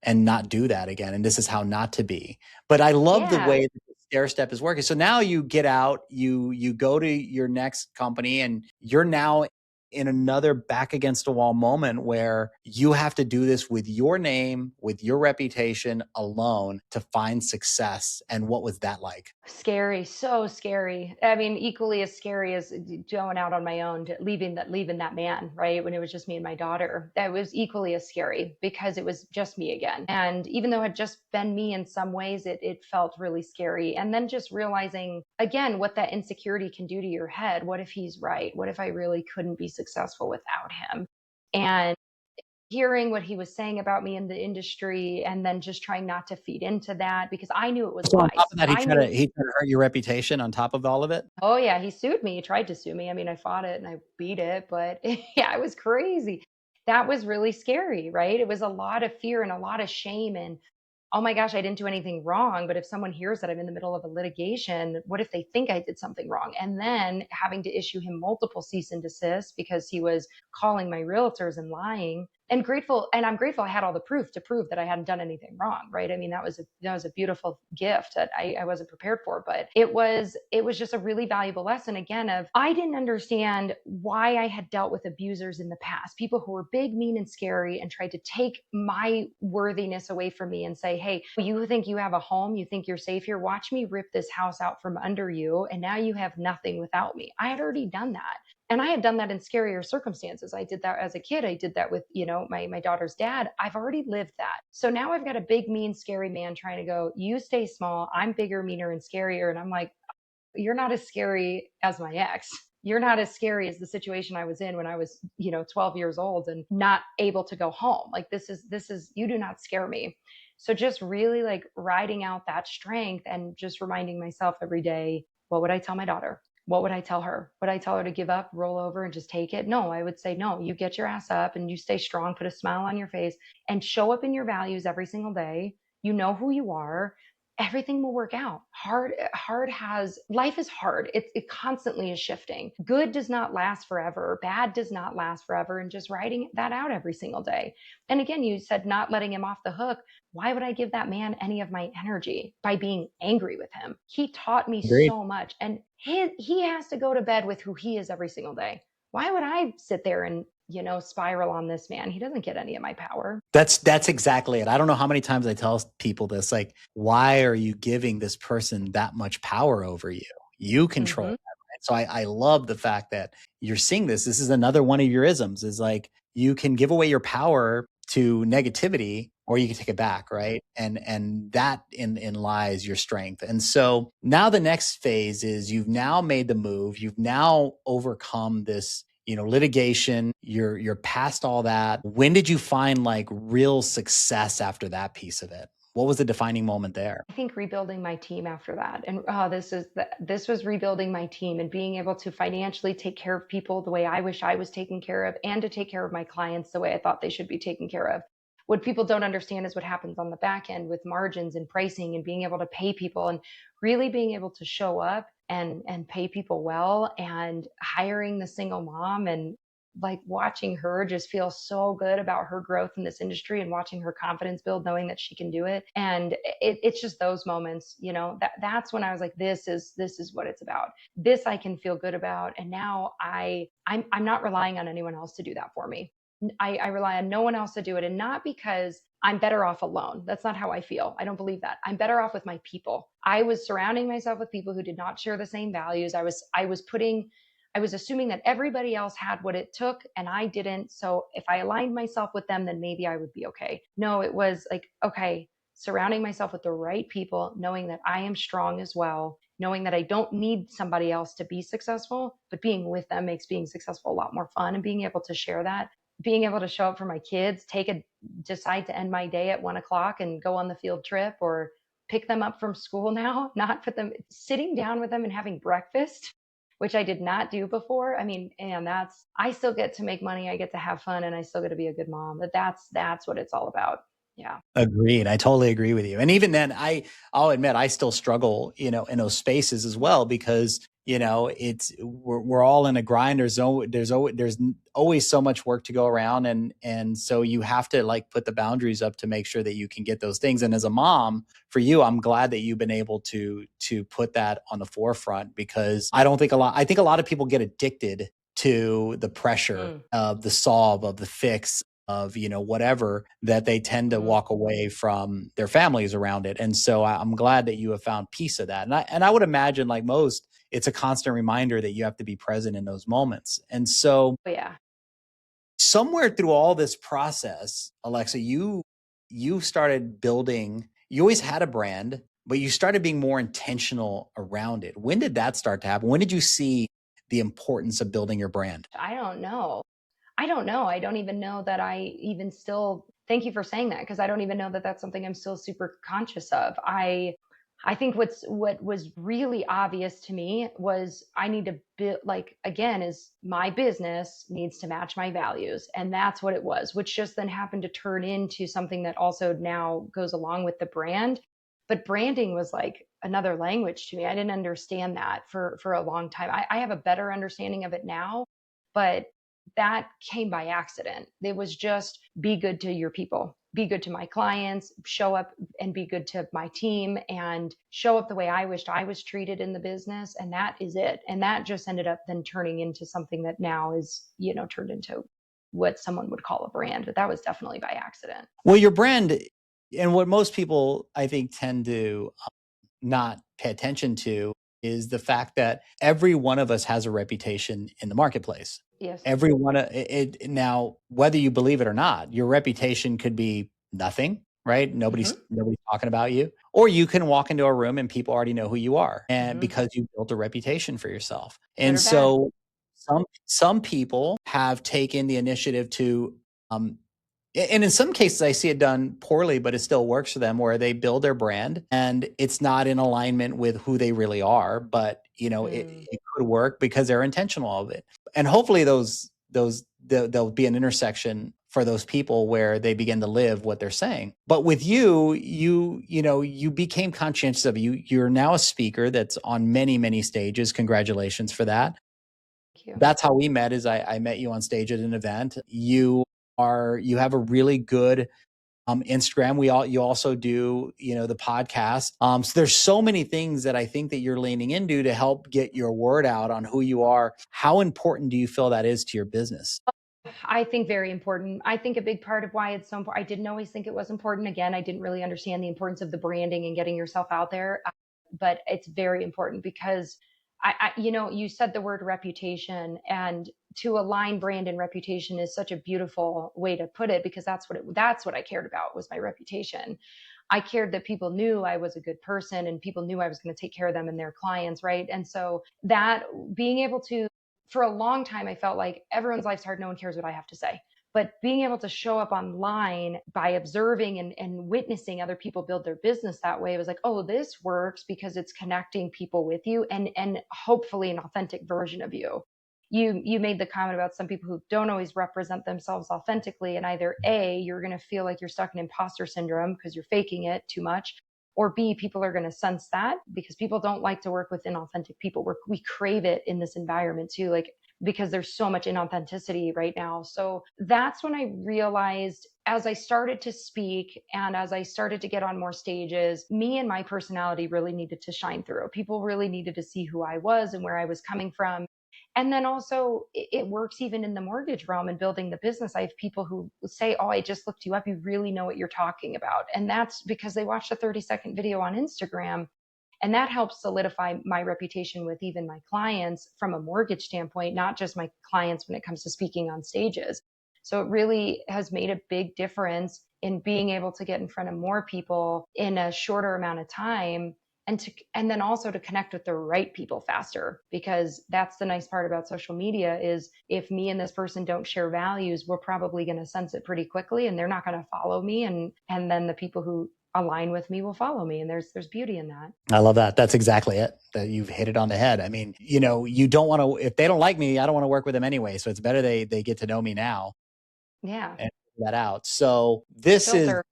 S1: and not do that again. And this is how not to be. But I love the
S2: Yeah.
S1: way that the stair step is working. So now you get out, you go to your next company and you're now in another back against a wall moment where you have to do this with your name, with your reputation alone to find success. And what was that like?
S2: Scary, so scary. I mean, equally as scary as going out on my own, leaving that man, right? When it was just me and my daughter. That was equally as scary because it was just me again. And even though it had just been me in some ways, it felt really scary. And then just realizing again what that insecurity can do to your head. What if he's right? What if I really couldn't be successful without him? And hearing what he was saying about me in the industry and then just trying not to feed into that because I knew it was
S1: So on top
S2: lies.
S1: of that,
S2: I knew.
S1: he tried to hurt your reputation on top of all of it.
S2: Oh yeah, he sued me. He tried to sue me. I mean, I fought it and I beat it, but yeah, it was crazy. That was really scary, right? It was a lot of fear and a lot of shame and oh my gosh, I didn't do anything wrong. But if someone hears that I'm in the middle of a litigation, what if they think I did something wrong? And then having to issue him multiple cease and desist because he was calling my realtors and lying. And I'm grateful I had all the proof to prove that I hadn't done anything wrong, right? I mean, that was a beautiful gift that I wasn't prepared for, but it was just a really valuable lesson again of I didn't understand why I had dealt with abusers in the past, people who were big, mean, and scary and tried to take my worthiness away from me and say, hey, you think you have a home, you think you're safe here, watch me rip this house out from under you, and now you have nothing without me. I had already done that. And I had done that in scarier circumstances. I did that as a kid. I did that with, my daughter's dad. I've already lived that. So now I've got a big, mean, scary man trying to go, you stay small. I'm bigger, meaner, and scarier. And I'm like, you're not as scary as my ex. You're not as scary as the situation I was in when I was, 12 years old and not able to go home. Like this is you do not scare me. So just really like riding out that strength and just reminding myself every day, what would I tell my daughter? What would I tell her? Would I tell her to give up, roll over, and just take it? No, I would say, no, you get your ass up and you stay strong, put a smile on your face, and show up in your values every single day. You know who you are. Everything will work out. Life is hard. It constantly is shifting. Good does not last forever. Bad does not last forever. And just writing that out every single day. And again, you said not letting him off the hook. Why would I give that man any of my energy by being angry with him? He taught me
S1: Agreed.
S2: so much. And he has to go to bed with who he is every single day. Why would I sit there and spiral on this man. He doesn't get any of my power.
S1: That's exactly it. I don't know how many times I tell people this, like, why are you giving this person that much power over you? You control
S2: Mm-hmm.
S1: that. Right? So I love the fact that you're seeing this. This is another one of your isms, is like, you can give away your power to negativity or you can take it back, right? And that in lies your strength. And so now the next phase is, you've now made the move. You've now overcome this, litigation. You're past all that. When did you find like real success after that piece of it? What was the defining moment there?
S2: I think rebuilding my team after that, and this was rebuilding my team and being able to financially take care of people the way I wish I was taken care of, and to take care of my clients the way I thought they should be taken care of. What people don't understand is what happens on the back end with margins and pricing and being able to pay people, and really being able to show up and pay people well, and hiring the single mom, and like watching her just feel so good about her growth in this industry, and watching her confidence build, knowing that she can do it. And it's just those moments, that's when I was like, this is what it's about. This I can feel good about. And now I'm not relying on anyone else to do that for me. I rely on no one else to do it. And not because I'm better off alone. That's not how I feel. I don't believe that. I'm better off with my people. I was surrounding myself with people who did not share the same values. I was assuming that everybody else had what it took and I didn't. So if I aligned myself with them, then maybe I would be okay. No, it was like, okay, surrounding myself with the right people, knowing that I am strong as well, knowing that I don't need somebody else to be successful, but being with them makes being successful a lot more fun, and being able to share that, being able to show up for my kids, decide to end my day at 1 o'clock and go on the field trip, or pick them up from school now, not put them, sitting down with them and having breakfast, which I did not do before. I mean, and I still get to make money, I get to have fun, and I still get to be a good mom. But that's what it's all about. Yeah.
S1: Agreed. I totally agree with you. And even then, I'll admit I still struggle, in those spaces as well, because, we're all in a grind. There's always so much work to go around. And so you have to like put the boundaries up to make sure that you can get those things. And as a mom, for you, I'm glad that you've been able to put that on the forefront, because I think a lot of people get addicted to the pressure of the solve, of the fix, of whatever, that they tend to walk away from their families around it. And so I'm glad that you have found peace of that. And I would imagine, like most, it's a constant reminder that you have to be present in those moments. And so
S2: Yeah.
S1: somewhere through all this process, Alexa, you started building. You always had a brand, but you started being more intentional around it. When did that start to happen? When did you see the importance of building your brand?
S2: I don't know. I don't even know that I even still, thank you for saying that, because I don't even know that that's something I'm still super conscious of. I think what was really obvious to me was I need to build, like, again, is my business needs to match my values. And that's what it was, which just then happened to turn into something that also now goes along with the brand. But branding was like another language to me. I didn't understand that for a long time. I have a better understanding of it now, but that came by accident. It was just, be good to your people, be good to my clients, show up and be good to my team, and show up the way I wished I was treated in the business. And that is it. And that just ended up then turning into something that now is, turned into what someone would call a brand. But that was definitely by accident.
S1: Well, your brand, and what most people, I think, tend to not pay attention to, is the fact that every one of us has a reputation in the marketplace.
S2: Yes.
S1: Every one of it. Now, whether you believe it or not, your reputation could be nothing, right? Nobody's talking about you. Or you can walk into a room and people already know who you are, and because you built a reputation for yourself. And so some people have taken the initiative to and in some cases, I see it done poorly, but it still works for them, where they build their brand and it's not in alignment with who they really are. But, it could work because they're intentional of it. And hopefully there'll be an intersection for those people where they begin to live what they're saying. But with you became conscientious of it. You're now a speaker that's on many, many stages. Congratulations for that.
S2: Thank you.
S1: That's how we met. Is I met you on stage at an event. You have a really good Instagram. You also do, the podcast. So there's so many things that I think that you're leaning into to help get your word out on who you are. How important do you feel that is to your business?
S2: I think very important. I think a big part of why it's so important, I didn't always think it was important. Again, I didn't really understand the importance of the branding and getting yourself out there. But it's very important because you said the word reputation, and to align brand and reputation is such a beautiful way to put it, because that's what I cared about, was my reputation. I cared that people knew I was a good person and people knew I was going to take care of them and their clients, right? And so that being able to, for a long time, I felt like everyone's life's hard. No one cares what I have to say. But being able to show up online by observing and witnessing other people build their business that way, was like, oh, this works because it's connecting people with you, and hopefully an authentic version of you. You made the comment about some people who don't always represent themselves authentically, and either A, you're going to feel like you're stuck in imposter syndrome because you're faking it too much, or B, people are going to sense that, because people don't like to work with inauthentic people. We crave it in this environment too, like, because there's so much inauthenticity right now. So that's when I realized, as I started to speak and as I started to get on more stages, me and my personality really needed to shine through. People really needed to see who I was and where I was coming from. And then also, it works even in the mortgage realm and building the business. I have people who say, oh, I just looked you up. You really know what you're talking about. And that's because they watched a 30-second video on Instagram. And that helps solidify my reputation with even my clients from a mortgage standpoint, not just my clients when it comes to speaking on stages. So it really has made a big difference in being able to get in front of more people in a shorter amount of time, and then also to connect with the right people faster, because that's the nice part about social media, is if me and this person don't share values, we're probably going to sense it pretty quickly, and they're not going to follow me, and then the people who align with me will follow me, and there's beauty in that.
S1: I love that. That's exactly it. That you've hit it on the head. I mean, you don't want to, if they don't like me, I don't want to work with them anyway. So it's better they get to know me now
S2: Yeah.
S1: and figure that out. So this is
S2: Filter.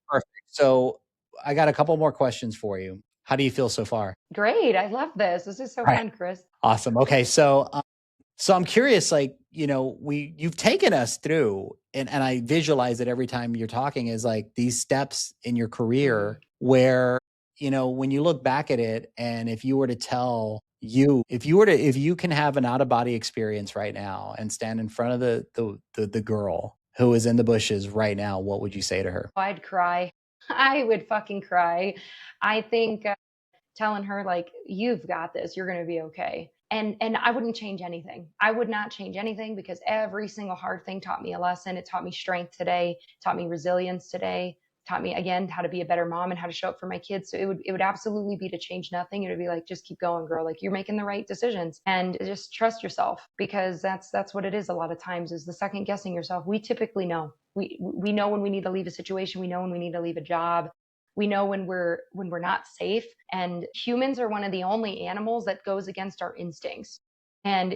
S1: perfect. So I got a couple more questions for you. How do you feel so far?
S2: Great. I love this. This is so
S1: All right.
S2: fun, Chris.
S1: Awesome. Okay. So I'm curious, like, you've taken us through, and I visualize it every time you're talking, is like these steps in your career where, when you look back at it, and if you were to tell you, if you can have an out of body experience right now and stand in front of the girl who is in the bushes right now, what would you say to her?
S2: I'd cry. I would fucking cry. I think telling her, like, you've got this, you're going to be okay. And I wouldn't change anything. I would not change anything, because every single hard thing taught me a lesson. It taught me strength today, taught me resilience today, taught me again how to be a better mom and how to show up for my kids. So it would absolutely be to change nothing. It would be like, just keep going, girl. Like, you're making the right decisions, and just trust yourself, because that's what it is a lot of times, is the second guessing yourself. We typically know. We know when we need to leave a situation. We know when we need to leave a job. We know when we're not safe. And humans are one of the only animals that goes against our instincts. And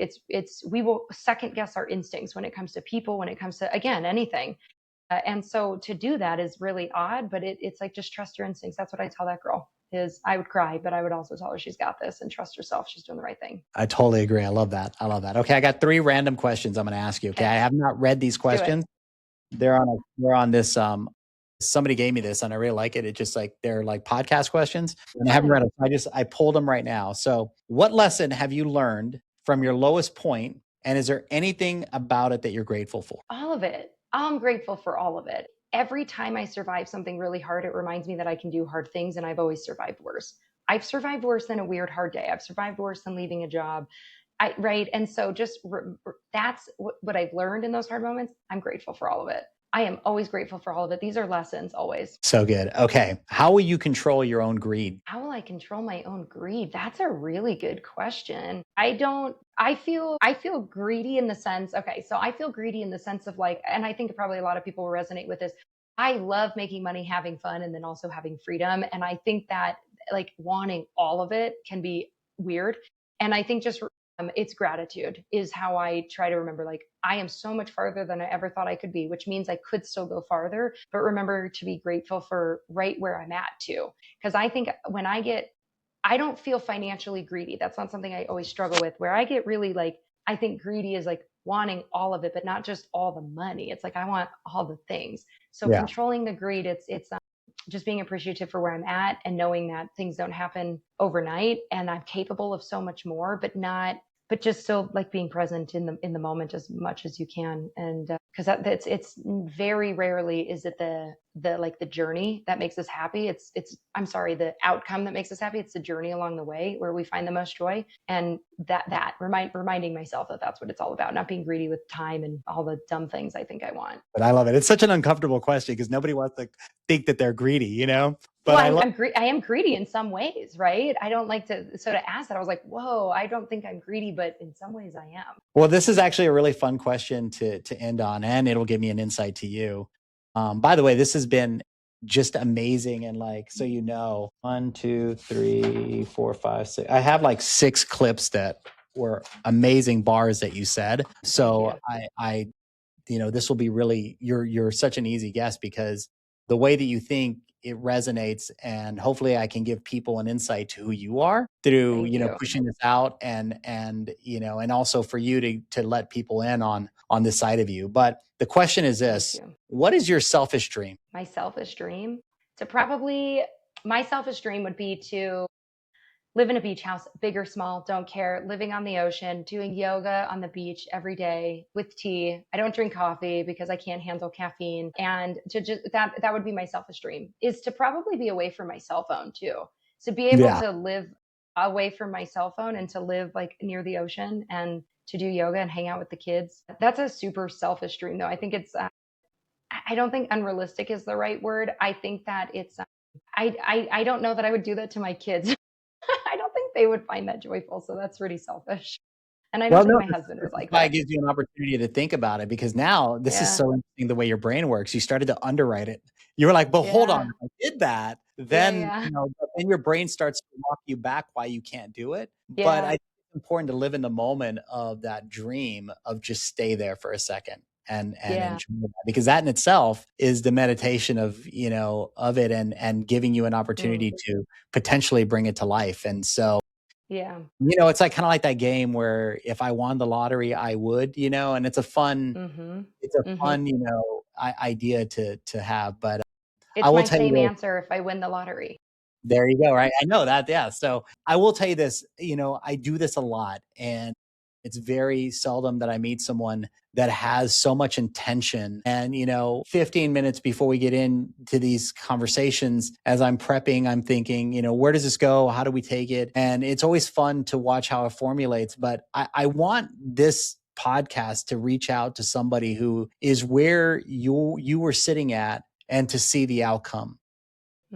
S2: we will second guess our instincts when it comes to people, when it comes to, again, anything. And so to do that is really odd, but it's like, just trust your instincts. That's what I tell that girl. Is I would cry, but I would also tell her she's got this, and trust herself. She's doing the right thing.
S1: I totally agree. I love that. I love that. Okay. I got 3 random questions I'm going to ask you. Okay.
S2: Okay,
S1: I have not read these
S2: let's do it.
S1: questions. They're on this, somebody gave me this and I really like it. It's just like, they're like podcast questions, and I haven't read them. I pulled them right now. So what lesson have you learned from your lowest point? And is there anything about it that you're grateful for?
S2: All of it. I'm grateful for all of it. Every time I survive something really hard, it reminds me that I can do hard things, and I've always survived worse. I've survived worse than a weird hard day. I've survived worse than leaving a job. Right. And so that's what I've learned in those hard moments. I'm grateful for all of it. I am always grateful for all of it. These are lessons always.
S1: So good. Okay. How will you control your own greed?
S2: How will I control my own greed? That's a really good question. I feel greedy in the sense, okay, so I feel greedy in the sense of, like, and I think probably a lot of people will resonate with this. I love making money, having fun, and then also having freedom. And I think that, like, wanting all of it can be weird. And I think just it's gratitude is how I try to remember, like, I am so much farther than I ever thought I could be, which means I could still go farther, but remember to be grateful for right where I'm at too. Because I think I don't feel financially greedy. That's not something I always struggle with. Where I get really, like, I think greedy is like wanting all of it, but not just all the money. It's like, I want all the things. So
S1: Yeah.
S2: controlling the greed, it's just being appreciative for where I'm at, and knowing that things don't happen overnight, and I'm capable of so much more, but not but just still like being present in the moment as much as you can. And because it's very rarely is it the like the journey that makes us happy. It's I'm sorry, the outcome that makes us happy. It's the journey along the way where we find the most joy. And reminding myself that that's what it's all about, not being greedy with time and all the dumb things I think I want.
S1: But I love it. It's such an uncomfortable question because nobody wants to think that they're greedy, you know? But
S2: Well, I am greedy in some ways, right? I don't like to, so to ask that, I was like, whoa, I don't think I'm greedy, but in some ways I am.
S1: Well, this is actually a really fun question to end on, and it'll give me an insight to you. By the way, this has been just amazing. And like, so, 1, 2, 3, 4, 5, 6. I have like 6 clips that were amazing bars that you said. So I this will be really, you're such an easy guest because the way that you think, it resonates, and hopefully I can give people an insight to who you are through, pushing this out and also for you to let people in on this side of you. But the question is this: what is your selfish dream?
S2: My selfish dream my selfish dream would be to live in a beach house, big or small, don't care, living on the ocean, doing yoga on the beach every day with tea. I don't drink coffee because I can't handle caffeine. And to just that would be my selfish dream, is to probably be away from my cell phone too. To be able to live away from my cell phone and to live like near the ocean and to do yoga and hang out with the kids. That's a super selfish dream though. I think it's I don't think unrealistic is the right word. I think that it's I don't know that I would do that to my kids. I don't think they would find that joyful. So that's really selfish. And I don't think my husband was like that.
S1: It gives you an opportunity to think about it, because now this is so interesting the way your brain works. You started to underwrite it. You were like, but hold on, if I did that, then then your brain starts to walk you back why you can't do it. But I think it's important to live in the moment of that dream of just stay there for a second and enjoy that, because that in itself is the meditation of of it and giving you an opportunity to potentially bring it to life. And so it's like kind of like that game where if I won the lottery I would, and it's a fun idea to have. But
S2: it's my same answer if I win the lottery.
S1: There you go. Right. I know that. Yeah. So I will tell you this, I do this a lot, and it's very seldom that I meet someone that has so much intention. And, 15 minutes before we get into these conversations, as I'm prepping, I'm thinking, where does this go? How do we take it? And it's always fun to watch how it formulates. But I want this podcast to reach out to somebody who is where you were sitting at and to see the outcome.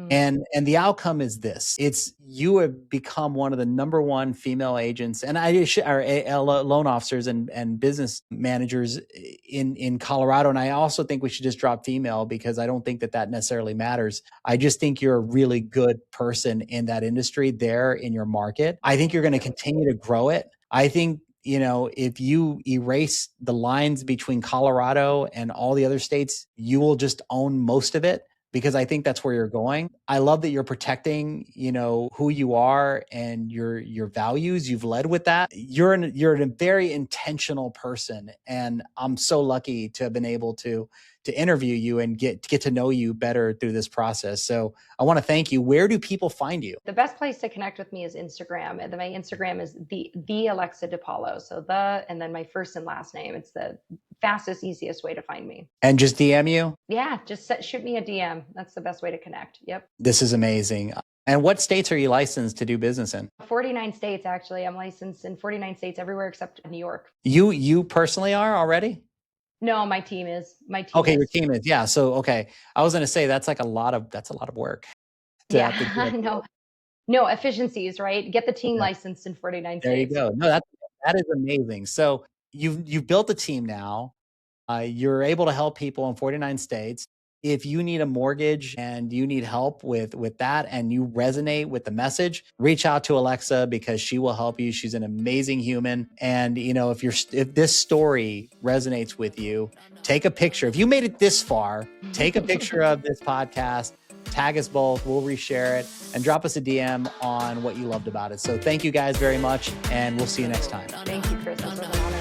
S1: And the outcome is this: it's you have become one of the number one female agents and loan officers and business managers in Colorado. And I also think we should just drop female, because I don't think that necessarily matters. I just think you're a really good person in that industry there in your market. I think you're going to continue to grow it. I think if you erase the lines between Colorado and all the other states, you will just own most of it, because I think that's where you're going. I love that you're protecting, who you are and your values. You've led with that. You're a very intentional person, and I'm so lucky to have been able to interview you and get to know you better through this process. So I want to thank you. Where do people find you?
S2: The best place to connect with me is Instagram. And my Instagram is the Alexa DePaolo. So and then my first and last name. It's the fastest, easiest way to find me.
S1: And just DM you?
S2: Yeah, just shoot me a DM. That's the best way to connect. Yep.
S1: This is amazing. And what states are you licensed to do business in?
S2: 49 states, actually. I'm licensed in 49 states, everywhere except New York.
S1: You personally are already?
S2: No, my team is.
S1: Okay, your team is. Yeah. So, okay. I was going to say that's a lot of work.
S2: No, efficiencies, right? Get the team licensed in 49 states.
S1: There you go. No, that is amazing. So you've built a team now. You're able to help people in 49 states. If you need a mortgage and you need help with that and you resonate with the message, reach out to Alexa, because she will help you. She's an amazing human. And if this story resonates with you, take a picture. If you made it this far, take a picture of this podcast, tag us both, we'll reshare it, and drop us a DM on what you loved about it. So thank you guys very much, and we'll see you next time.
S2: Thank you, Chris. This was an honor.